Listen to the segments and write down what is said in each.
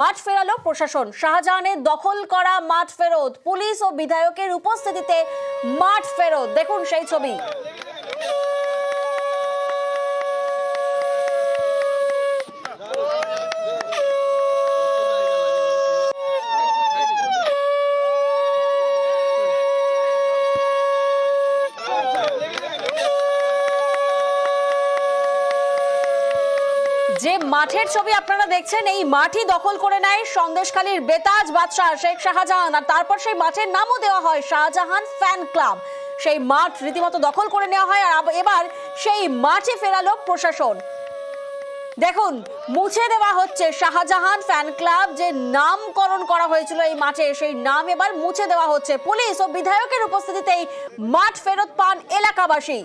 মাঠ ফেরালো প্রশাসন। শাহজাহানের দখল করা মাঠ ফেরত, পুলিশ ও বিধায়কের উপস্থিতিতে মাঠ ফেরত। দেখুন সেই ছবি। যে মাঠের ছবি আপনারা দেখছেন, এই মাঠই দখল করে নেয় সন্দেশখালীর বেতাজ বাদশাহ শেখ শাহজাহান, আর তারপর সেই মাঠের নামও দেওয়া হয় শাহজাহান ফ্যান ক্লাব। সেই মাঠ রীতিমতো দখল করে নেওয়া হয়, আর এবার সেই মাঠে ফেরালো প্রশাসন। দেখুন, মুছে দেওয়া হচ্ছে শাহজাহান ফ্যান ক্লাব, যে নামকরণ করা হয়েছিল এই মাঠে, সেই নাম এবার মুছে দেওয়া হচ্ছে। পুলিশ ও বিধায়কের উপস্থিতিতেই মাঠ ফেরত পান এলাকাবাসী।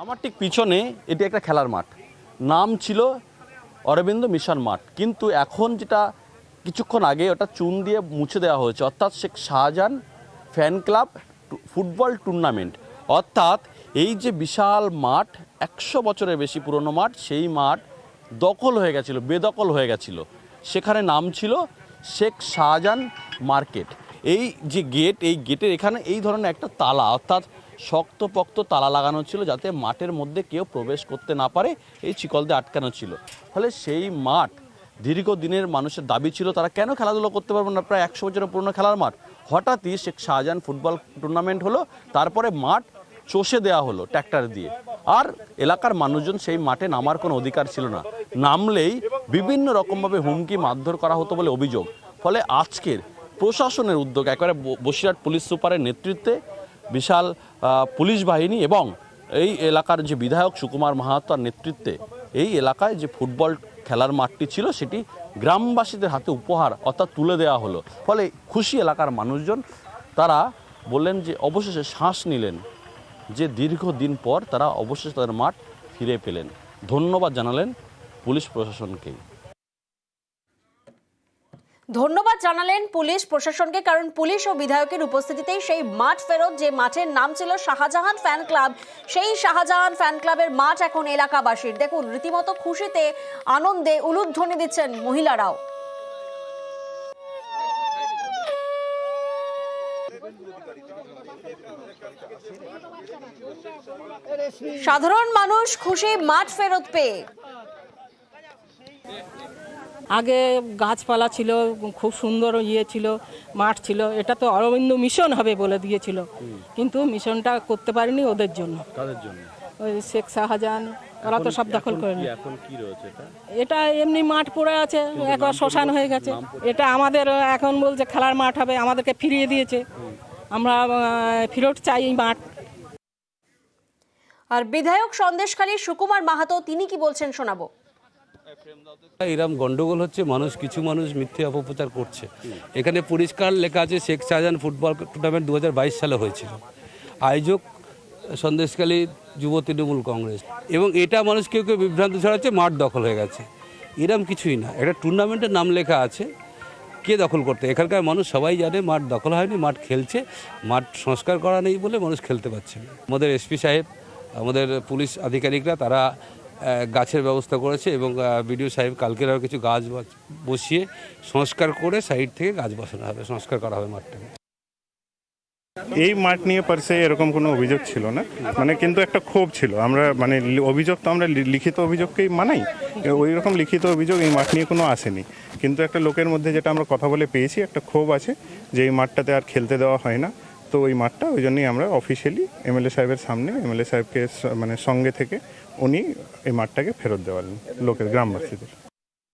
আমার ঠিক পিছনে এটি একটা খেলার মাঠ, নাম ছিল অরবিন্দ মিশন মাঠ, কিন্তু এখন যেটা কিছুক্ষণ আগে ওটা চুন দিয়ে মুছে দেওয়া হয়েছে, অর্থাৎ Sheikh Shahjahan fan club football tournament. অর্থাৎ এই যে বিশাল মাঠ, 100 বছরের বেশি পুরনো মাঠ, সেই মাঠ দখল হয়ে গেছিলো, বেদখল হয়ে গেছিলো। সেখানে নাম ছিল শেখ শাহজাহান মার্কেট। এই যে গেট, এই গেটের এখানে এই ধরনের একটা তালা, অর্থাৎ শক্তপোক্ত তালা লাগানো ছিল, যাতে মাঠের মধ্যে কেউ প্রবেশ করতে না পারে, এই শিকল দিয়ে আটকানো ছিল। ফলে সেই মাঠ দীর্ঘদিনের মানুষের দাবি ছিল তারা কেন খেলাধুলো করতে পারবে না, প্রায় 100 বছরের পুরনো খেলার মাঠ। হঠাৎই শেখ শাহজাহান ফুটবল টুর্নামেন্ট হলো, তারপরে মাঠ চষে দেওয়া হলো ট্র্যাক্টর দিয়ে, আর এলাকার মানুষজন সেই মাঠে নামার কোনো অধিকার ছিল না। নামলেই বিভিন্ন রকমভাবে হুমকি মারধর করা হতো বলে অভিযোগ। ফলে আজকের প্রশাসনের উদ্যোগ, একেবারে বসিরহাট পুলিশ সুপারের নেতৃত্বে বিশাল পুলিশ বাহিনী এবং এই এলাকার যে বিধায়ক সুকুমার মাহাতোর নেতৃত্বে এই এলাকায় যে ফুটবল খেলার মাঠটি ছিল সেটি গ্রামবাসীদের হাতে উপহার অর্থাৎ তুলে দেওয়া হলো। ফলে খুশি এলাকার মানুষজন, তারা বললেন যে অবশেষে শ্বাস নিলেন, যে দীর্ঘদিন পর তারা অবশেষে তাদের মাঠ ফিরে পেলেন। ধন্যবাদ জানালেন পুলিশ প্রশাসনকে। ধন্যবাদ জানালেন পুলিশ প্রশাসনকে, কারণ পুলিশ ও বিধায়কের উপস্থিতিতেই সেই মাঠ ফেরত, যে মাঠের নাম ছিল শাহজাহান ফ্যান ক্লাব, সেই শাহজাহান ফ্যান ক্লাবের মাঠ এখন এলাকাবাসীর। দেখুন, রীতিমতো খুশিতে আনন্দে উলুধ্বনি দিচ্ছেন মহিলারাও। সাধারণ মানুষ খুশি মাঠ ফেরত পেয়ে। আগে গাছপালা ছিল, খুব সুন্দর ছিল, মাঠ ছিল, এটা তো অরবিন্দ মিশন হবে বলে দিয়েছিল, কিন্তু মিশনটা করতে পারেনি ওদের জন্য। ওই শেখ শাহজাহান ওরা তো সব দখল করে নিয়ে। এটা এমনি মাঠ পড়ে আছে, একবার শ্মশান হয়ে গেছে। এটা আমাদের এখন বলছে খেলার মাঠ হবে, আমাদেরকে ফিরিয়ে দিয়েছে, আমরা ফেরত চাই এই মাঠ। আর বিধায়ক সন্দেশখালীর সুকুমার মাহাতো তিনি কি বলছেন শোনাবো। এরকম গন্ডগোল হচ্ছে, কিছু মানুষ মিথ্যে অপপ্রচার করছে। এখানে পরিষ্কার লেখা আছে শেখ শাহজাহান ফুটবল টুর্নামেন্ট 2022 সালে হয়েছিল, আয়োজক সন্দেশখালী যুব তৃণমূল কংগ্রেস, এবং এটা মানুষ কেউ কেউ বিভ্রান্ত ছড়াচ্ছে মাঠ দখল হয়ে গেছে। এরম কিছুই না, একটা টুর্নামেন্টের নাম লেখা আছে, কে দখল করতে? এখানকার মানুষ সবাই জানে মাঠ দখল হয়নি, মাঠ খেলছে, মাঠ সংস্কার করা নেই বলে মানুষ খেলতে পারছে না। আমাদের এসপি সাহেব, আমাদের পুলিশ আধিকারিকরা তারা গাছের ব্যবস্থা করেছে, এবং বিডিও সাহেব কালকের আরও কিছু গাছ বসিয়ে সংস্কার করে সাইড থেকে গাছ বসানো হবে, সংস্কার করা হবে মাঠটাকে। এই মাঠ নিয়ে পারসে এরকম কোনো অভিযোগ ছিল না, কিন্তু একটা ক্ষোভ ছিল। আমরা অভিযোগ তো আমরা লিখিত অভিযোগকেই মানাই, ওই রকম লিখিত অভিযোগ এই মাঠ নিয়ে কোনো আসেনি, কিন্তু একটা লোকের মধ্যে যেটা আমরা কথা বলে পেয়েছি, একটা ক্ষোভ আছে যে এই মাঠটাতে আর খেলতে দেওয়া হয় না। তো ওই মাঠটা ওই জন্যই আমরা অফিসিয়ালি এমএলএ সাহেবের সামনে, এমএলএ সাহেবকে সঙ্গে থেকে উনি এই মাঠটাকে ফেরত দেওয়ালেন লোকের, গ্রামবাসীদের।